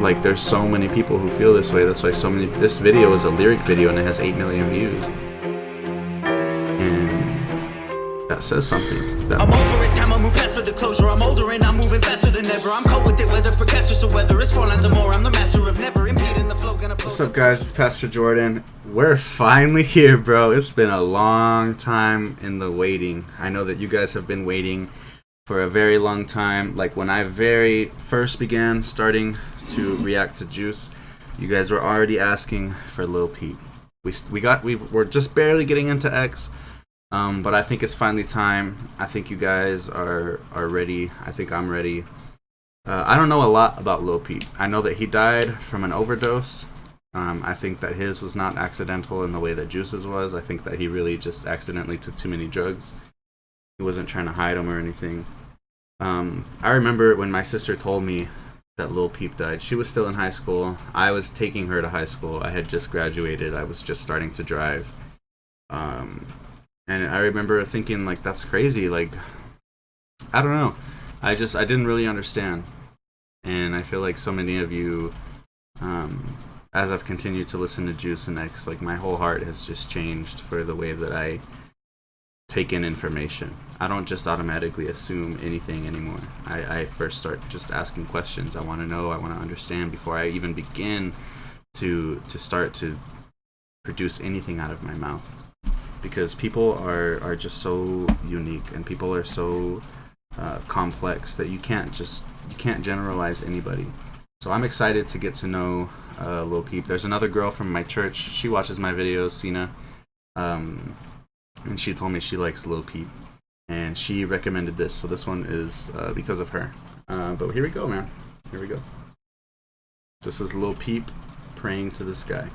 Like, there's so many people who feel this way. That's why so many. This video is a lyric video and it has 8 million views. And that says something. I'm over it, time I move fast for the closure. I'm older and I'm moving faster than ever. I'm cold with it, whether for casters or whether it's 4 lines or more. I'm the master of never impeding the flow. What's up, guys? It's Pastor Jordan. We're finally here, bro. It's been a long time in the waiting. I know that you guys have been waiting for a very long time. Like when I very first began starting to react to Juice, you guys were already asking for Lil Peep. We're just barely getting into X, but I think it's finally time. I think you guys are ready. I think I'm ready. I don't know a lot about Lil Peep. I know that he died from an overdose. I think that his was not accidental in the way that Juice's was. I think that he really just accidentally took too many drugs. He wasn't trying to hide them or anything. I remember when my sister told me that Lil Peep died. She was still in high school. I was taking her to high school. I had just graduated. I was just starting to drive. And I remember thinking, like, that's crazy. Like, I don't know. I didn't really understand. And I feel like so many of you, as I've continued to listen to Juice and X, like, my whole heart has just changed for the way that I take in information. I don't just automatically assume anything anymore. I first start just asking questions. I want to know, I want to understand before I even begin to start to produce anything out of my mouth. Because people are just so unique, and people are so complex that you can't generalize anybody. So I'm excited to get to know Lil Peep. There's another girl from my church. She watches my videos, Sina. And she told me she likes Lil Peep, and she recommended this, so this one is because of her. But here we go, man. Here we go. This is Lil Peep, Praying to the Sky.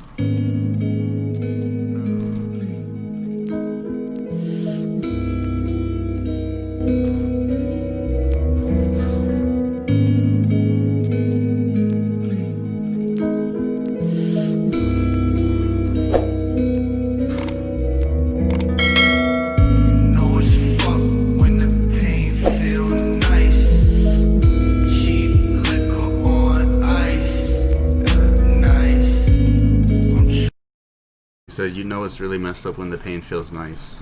So you know it's really messed up when the pain feels nice.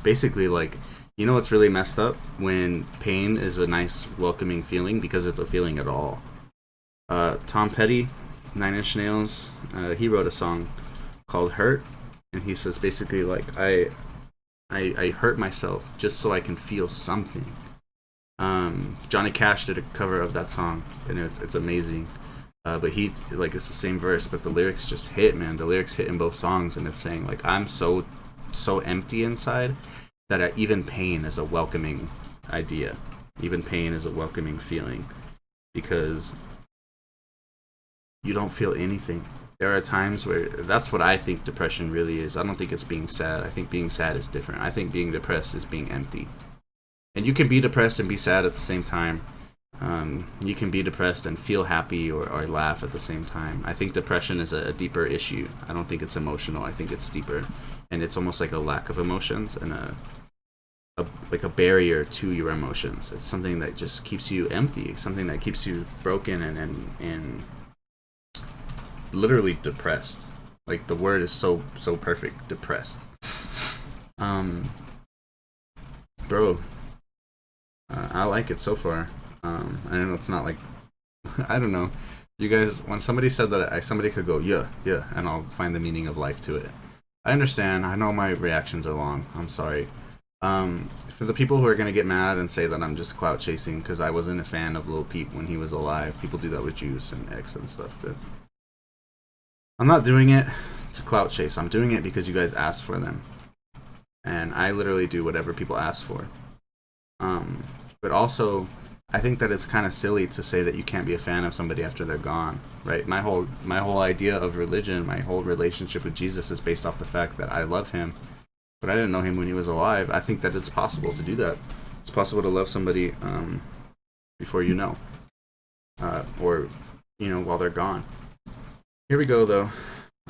Basically, like, you know it's really messed up when pain is a nice, welcoming feeling, because it's a feeling at all. Tom Petty, 9 Inch Nails, he wrote a song called Hurt, and he says basically, like, I hurt myself just so I can feel something. Johnny Cash did a cover of that song, and it's amazing. But he, like, it's the same verse, but the lyrics just hit, man. The lyrics hit in both songs, and it's saying, like, I'm so empty inside that even pain is a welcoming idea. Even pain is a welcoming feeling, because you don't feel anything. There are times where, that's what I think depression really is. I don't think it's being sad. I think being sad is different. I think being depressed is being empty. And you can be depressed and be sad at the same time. You can be depressed and feel happy or laugh at the same time. I think depression is a deeper issue. I don't think it's emotional. I think it's deeper, and it's almost like a lack of emotions and like a barrier to your emotions. It's something that just keeps you empty, something that keeps you broken and literally depressed. Like, the word is so perfect, depressed. Bro, I like it so far. I know it's not like, I don't know. You guys, when somebody said that somebody could go, yeah, and I'll find the meaning of life to it. I understand. I know my reactions are long. I'm sorry. For the people who are going to get mad and say that I'm just clout chasing because I wasn't a fan of Lil Peep when he was alive. People do that with Juice and X and stuff. But I'm not doing it to clout chase. I'm doing it because you guys asked for them. And I literally do whatever people ask for. But also, I think that it's kind of silly to say that you can't be a fan of somebody after they're gone, right? My whole idea of religion, my whole relationship with Jesus is based off the fact that I love him, but I didn't know him when he was alive. I think that it's possible to do that. It's possible to love somebody before you know, or, you know, while they're gone. Here we go, though.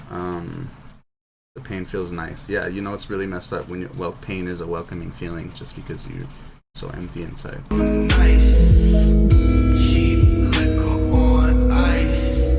The pain feels nice. Yeah, you know it's really messed up when pain is a welcoming feeling just because you're so empty inside. Nice. Cheap liquor on ice.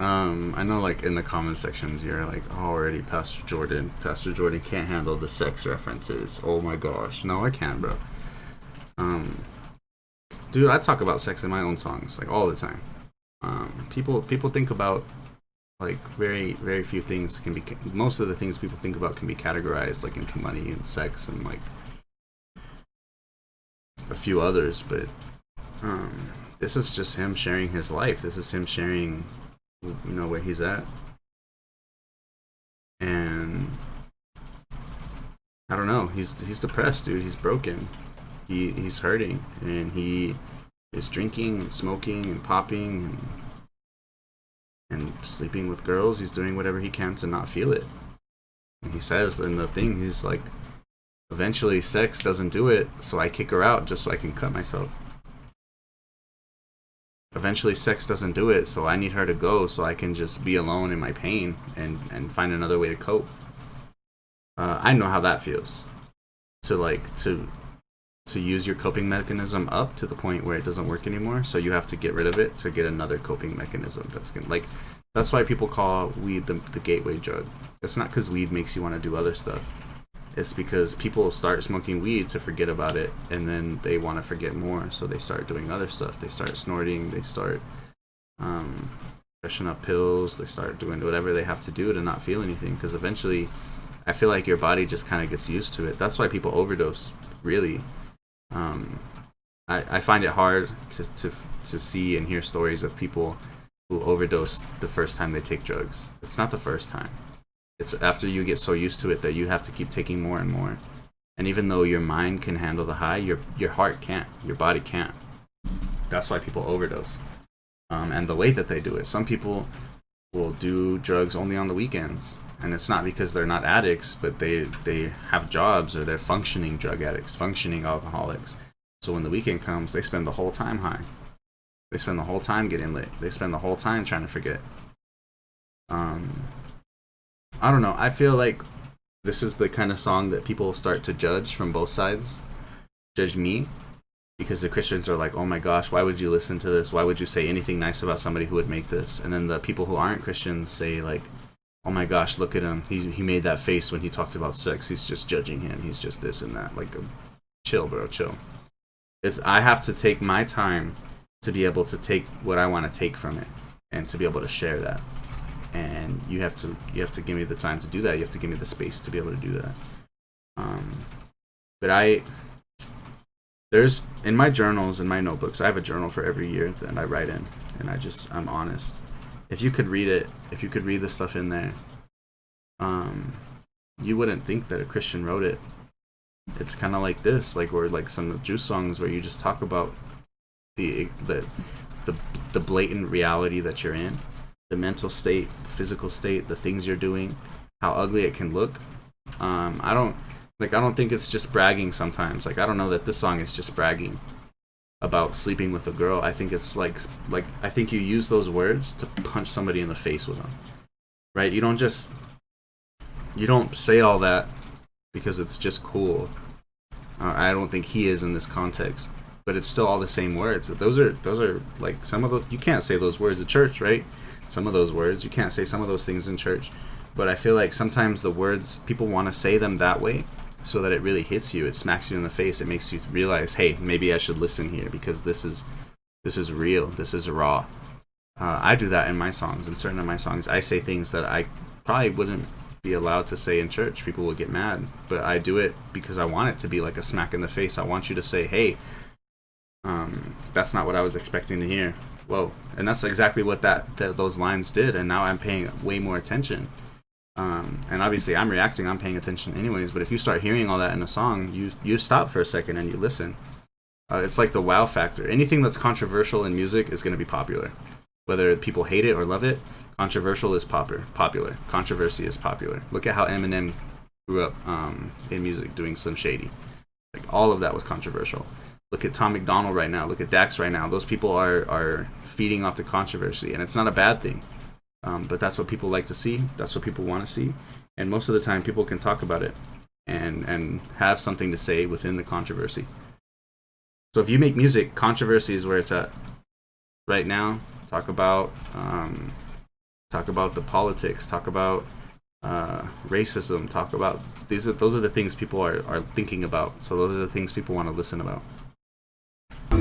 I know, like, in the comment sections, you're like, oh, already, Pastor Jordan. Pastor Jordan can't handle the sex references. Oh my gosh. No, I can, bro. Um, Dude, I talk about sex in my own songs, like, all the time. People think about, like, very few things can be, most of the things people think about can be categorized, like, into money and sex and, like, a few others, but, this is just him sharing his life. This is him sharing, where he's at. And I don't know, he's depressed, dude. He's broken. He's hurting, and he is drinking and smoking and popping and sleeping with girls. He's doing whatever he can to not feel it. And he says in the thing, he's like, eventually sex doesn't do it, so I kick her out just so I can cut myself. Eventually sex doesn't do it, so I need her to go so I can just be alone in my pain and find another way to cope. I know how that feels. To use your coping mechanism up to the point where it doesn't work anymore, so you have to get rid of it to get another coping mechanism. That's why people call weed the gateway drug. It's not because weed makes you want to do other stuff. It's because people start smoking weed to forget about it, and then they want to forget more, so they start doing other stuff. They start snorting, they start pushing up pills, they start doing whatever they have to do to not feel anything, because eventually I feel like your body just kind of gets used to it. That's why people overdose, really. I find it hard to see and hear stories of people who overdose the first time they take drugs. It's not the first time. It's after you get so used to it that you have to keep taking more and more. And even though your mind can handle the high, your heart can't. Your body can't. That's why people overdose. And the way that they do it. Some people will do drugs only on the weekends. And it's not because they're not addicts, but they have jobs, or they're functioning drug addicts, functioning alcoholics. So when the weekend comes, they spend the whole time high. They spend the whole time getting lit. They spend the whole time trying to forget. I don't know. I feel like this is the kind of song that people start to judge from both sides. Judge me. Because the Christians are like, oh my gosh, why would you listen to this? Why would you say anything nice about somebody who would make this? And then the people who aren't Christians say, like, oh my gosh, look at him. He made that face when he talked about sex. He's just judging him. He's just this and that. Like, chill, bro, chill. I have to take my time to be able to take what I want to take from it, and to be able to share that. And you have to give me the time to do that. You have to give me the space to be able to do that. But there's, in my journals, in my notebooks, I have a journal for every year that I write in, and I'm honest. If you could read it, if you could read the stuff in there, you wouldn't think that a Christian wrote it. It's kind of like this, or like some Juice songs where you just talk about the blatant reality that you're in, the mental state, the physical state, the things you're doing, how ugly it can look. I don't think it's just bragging sometimes. I don't know that this song is just bragging about sleeping with a girl. I think it's like I think you use those words to punch somebody in the face with them, right? You don't say all that because it's just cool. I don't think he is in this context, but it's still all the same words. Those are like some of those, you can't say those words at church, right? Some of those words, you can't say some of those things in church. But I feel like sometimes the words, people want to say them that way so that it really hits you. It smacks you in the face. It makes you realize, hey, maybe I should listen here because this is real. This is raw. I do that in my songs. In certain of my songs, I say things that I probably wouldn't be allowed to say in church. People would get mad. But I do it because I want it to be like a smack in the face. I want you to say, hey, that's not what I was expecting to hear. Whoa. And that's exactly what those lines did. And now I'm paying way more attention. And obviously I'm reacting, I'm paying attention anyways. But if you start hearing all that in a song, you stop for a second and you listen. It's like the wow factor. Anything that's controversial in music is going to be popular. Whether people hate it or love it, controversial is popular. Controversy is popular. Look at how Eminem grew up in music doing Slim Shady. Like, all of that was controversial. Look at Tom McDonald right now. Look at Dax right now. Those people are feeding off the controversy, and it's not a bad thing. But that's what people like to see. That's what people want to see. And most of the time, people can talk about it and have something to say within the controversy. So if you make music, controversy is where it's at. Right now, talk about talk about the politics, talk about racism, talk about those are the things people are thinking about. So those are the things people want to listen about. I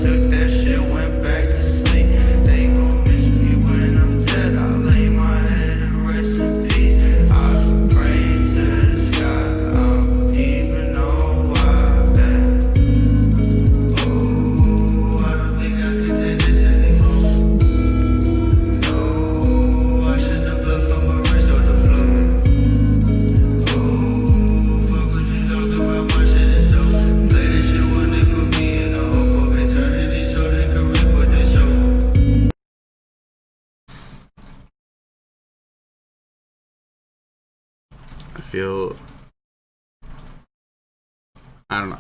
took that shit, went back to sleep. They gon' miss me when I'm dead. I lay my head and rest in peace. I pray to the sky. I don't even know why. Oh, I don't think I can take this anymore. No, washing the blood from my wrist on the floor. Oh, fuck what you talking about, my shit is dope. Play this shit when they put me in the hole for eternity so they can reap what they sow.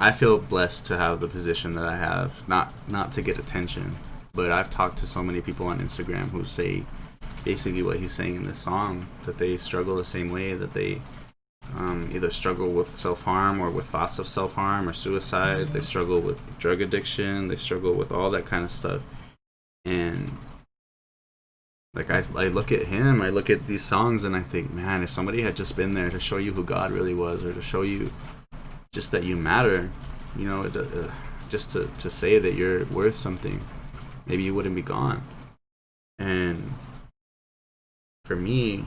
I feel blessed to have the position that I have, not to get attention, but I've talked to so many people on Instagram who say basically what he's saying in this song, that they struggle the same way, that they either struggle with self-harm or with thoughts of self-harm or suicide. They struggle with drug addiction. They struggle with all that kind of stuff. And like I look at him, I look at these songs, and I think, man, if somebody had just been there to show you who God really was, or to show you just that you matter, you know, just to say that you're worth something, maybe you wouldn't be gone. And for me,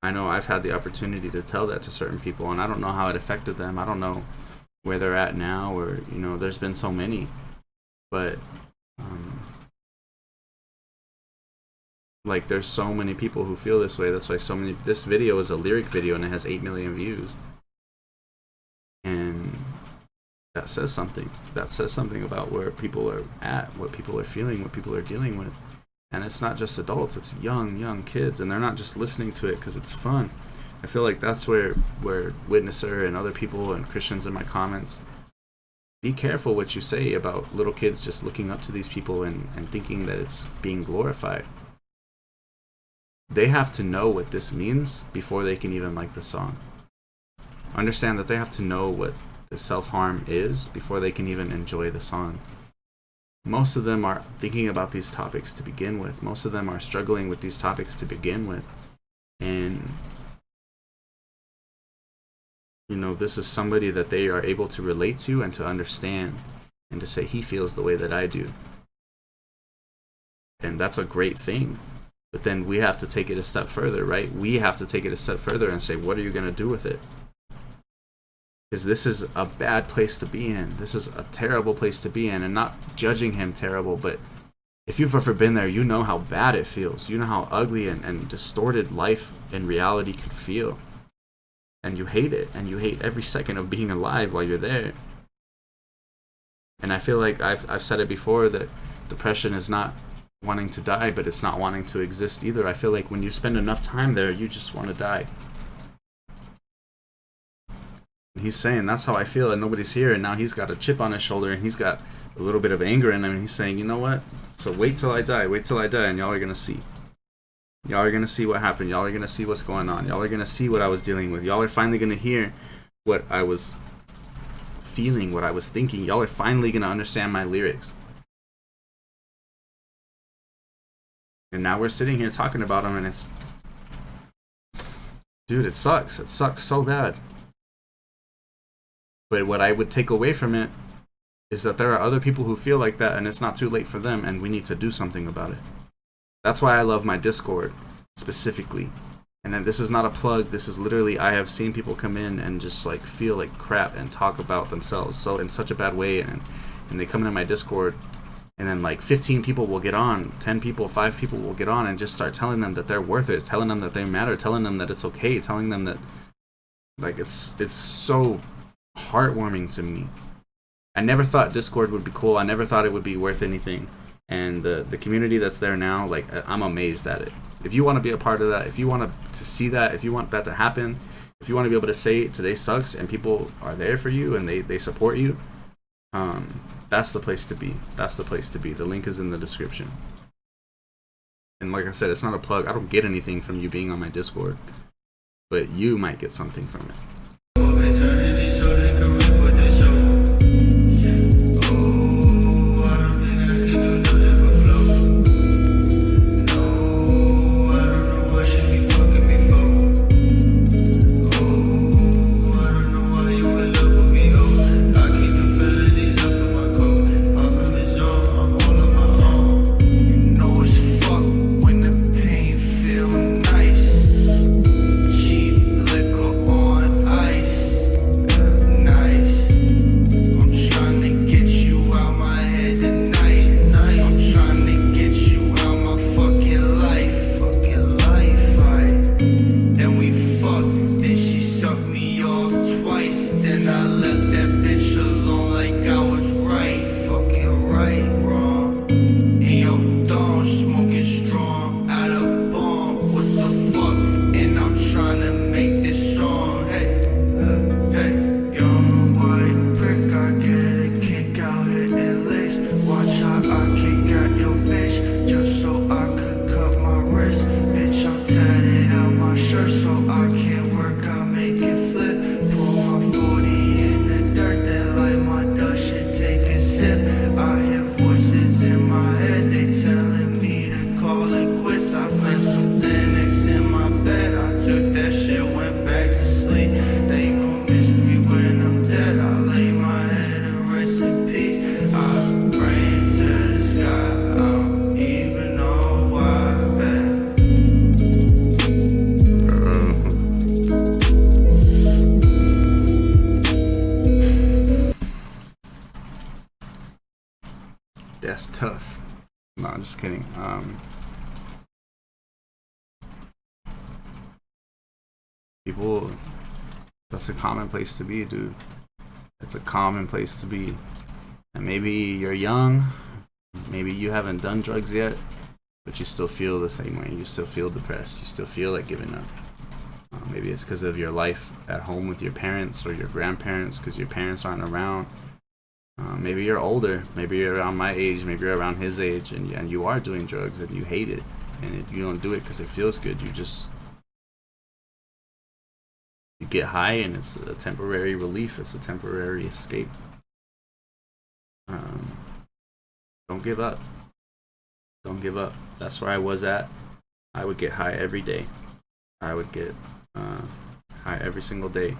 I know I've had the opportunity to tell that to certain people, and I don't know how it affected them. I don't know where they're at now, or, you know, there's been so many, but like there's so many people who feel this way. That's why this video is a lyric video and it has 8 million views, and that says something. That says something about where people are at, what people are feeling, what people are dealing with. And it's not just adults, it's young kids, and they're not just listening to it because it's fun. I feel like that's where Witnesser and other people and Christians in my comments, be careful what you say about little kids just looking up to these people and thinking that it's being glorified. They have to know what this means before they can even like the song. Understand that they have to know what the self-harm is before they can even enjoy the song. Most of them are thinking about these topics to begin with. Most of them are struggling with these topics to begin with. And, you know, this is somebody that they are able to relate to and to understand, and to say, he feels the way that I do. And that's a great thing. But then we have to take it a step further, right? We have to take it a step further and say, what are you going to do with it? Because this is a bad place to be in. This is a terrible place to be in. And not judging him terrible, but if you've ever been there, you know how bad it feels. You know how ugly and distorted life and reality can feel. And you hate it. And you hate every second of being alive while you're there. And I feel like I've said it before, that depression is not wanting to die, but it's not wanting to exist either. I feel like when you spend enough time there, you just want to die. And he's saying, that's how I feel, and nobody's here. And now he's got a chip on his shoulder, and he's got a little bit of anger in him, and he's saying, you know what? So wait till I die, and y'all are going to see. Y'all are going to see what happened. Y'all are going to see what's going on. Y'all are going to see what I was dealing with. Y'all are finally going to hear what I was feeling, what I was thinking. Y'all are finally going to understand my lyrics. And now we're sitting here talking about him, and it's... Dude, it sucks. It sucks so bad. But what I would take away from it is that there are other people who feel like that, and it's not too late for them, and we need to do something about it. That's why I love my Discord, specifically. And then this is not a plug. This is literally, I have seen people come in and just like feel like crap and talk about themselves so in such a bad way, and they come into my Discord, and then like 15 people will get on, 10 people, 5 people will get on and just start telling them that they're worth it, telling them that they matter, telling them that it's okay, telling them that, like, it's so heartwarming to me. I never thought Discord would be cool. I never thought it would be worth anything. And the community that's there now, like, I'm amazed at it. If you want to be a part of that, if you want to see that, if you want that to happen, if you want to be able to say today sucks and people are there for you and they support you, that's the place to be. That's the place to be. The link is in the description. And like I said, it's not a plug. I don't get anything from you being on my Discord, but you might get something from it. That's tough. No, I'm just kidding. People, that's a common place to be, dude. It's a common place to be. And maybe you're young, maybe you haven't done drugs yet, but you still feel the same way. You still feel depressed. You still feel like giving up. Maybe it's because of your life at home with your parents or your grandparents, because your parents aren't around. Maybe you're older. Maybe you're around my age. Maybe you're around his age, and you are doing drugs and you hate it, and you don't do it because it feels good. You get high, and it's a temporary relief. It's a temporary escape. Don't give up. Don't give up. That's where I was at. I would get high every day. I would get high every single day.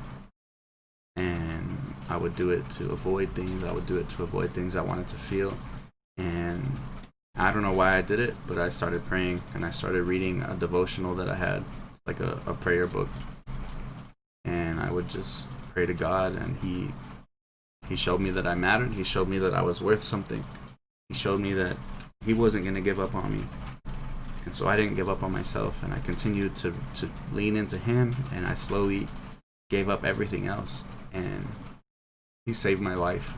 And I would do it to avoid things. I would do it to avoid things I wanted to feel. And I don't know why I did it, but I started praying, and I started reading a devotional that I had, like a prayer book. And I would just pray to God, and He showed me that I mattered. He showed me that I was worth something. He showed me that He wasn't going to give up on me. And so I didn't give up on myself, and I continued to lean into Him, and I slowly gave up everything else. And He saved my life.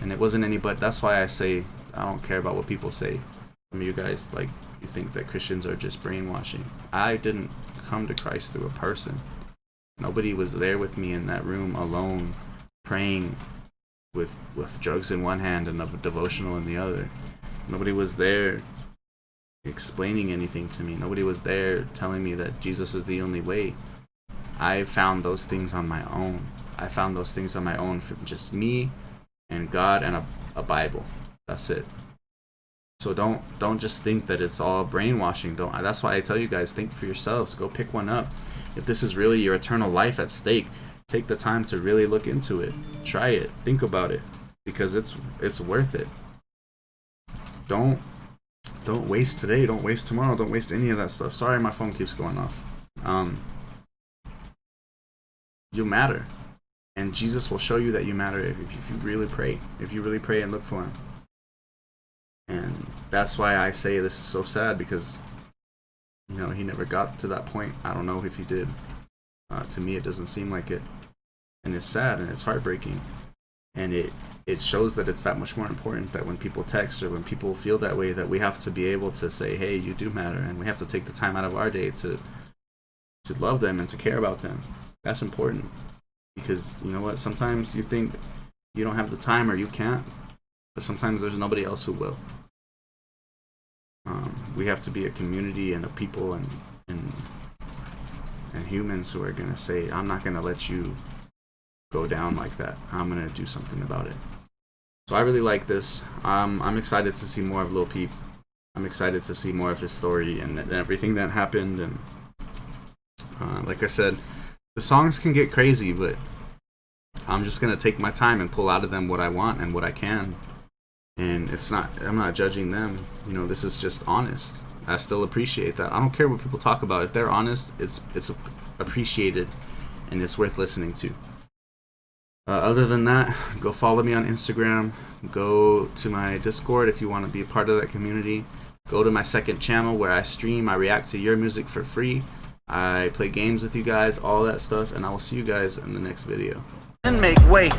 And it wasn't anybody. That's why I say I don't care about what people say. Some of you guys, like, you think that Christians are just brainwashing. I didn't come to Christ through a person. Nobody was there with me in that room alone, praying with drugs in one hand and a devotional in the other. Nobody was there explaining anything to me. Nobody was there telling me that Jesus is the only way. I found those things on my own. I found those things on my own for just me and God and a Bible. That's it. So don't just think that it's all brainwashing. That's why I tell you guys, think for yourselves. Go pick one up. If this is really your eternal life at stake, take the time to really look into it. Try it. Think about it, because it's worth it. Don't waste today. Don't waste tomorrow. Don't waste any of that stuff. Sorry, my phone keeps going off. You matter, and Jesus will show you that you matter if you really pray. If you really pray and look for Him. And that's why I say this is so sad, because He never got to that point. I don't know if He did. To me, it doesn't seem like it. And it's sad, and it's heartbreaking. And it shows that it's that much more important that when people text or when people feel that way, that we have to be able to say, hey, you do matter. And we have to take the time out of our day to love them and to care about them. That's important. Because you know what? Sometimes you think you don't have the time or you can't. But sometimes there's nobody else who will. We have to be a community and a people and humans who are going to say, I'm not going to let you go down like that. I'm going to do something about it. So I really like this. I'm excited to see more of Lil Peep. I'm excited to see more of his story and everything that happened. And like I said, the songs can get crazy, but I'm just going to take my time and pull out of them what I want and what I can. And I'm not judging them. This is just honest. I still appreciate that. I don't care what people talk about. If they're honest, it's appreciated, and it's worth listening to. Other than that, go follow me on Instagram. Go to my Discord if you want to be a part of that community. Go to my second channel where I stream. I react to your music for free. I play games with you guys, all that stuff, and I will see you guys in the next video. And make way.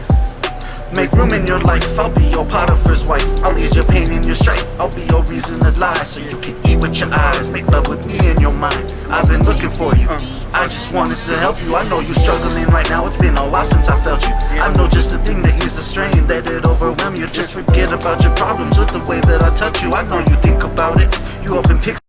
Make room in your life. I'll be your Potiphar's wife. I'll ease your pain and your strife. I'll be your reason to lie, so you can eat with your eyes. Make love with me in your mind. I've been looking for you. I just wanted to help you. I know you're struggling right now. It's been a while since I felt you. I know just the thing to ease the strain, that it overwhelm you. Just forget about your problems with the way that I touch you. I know you think about it. You open pics.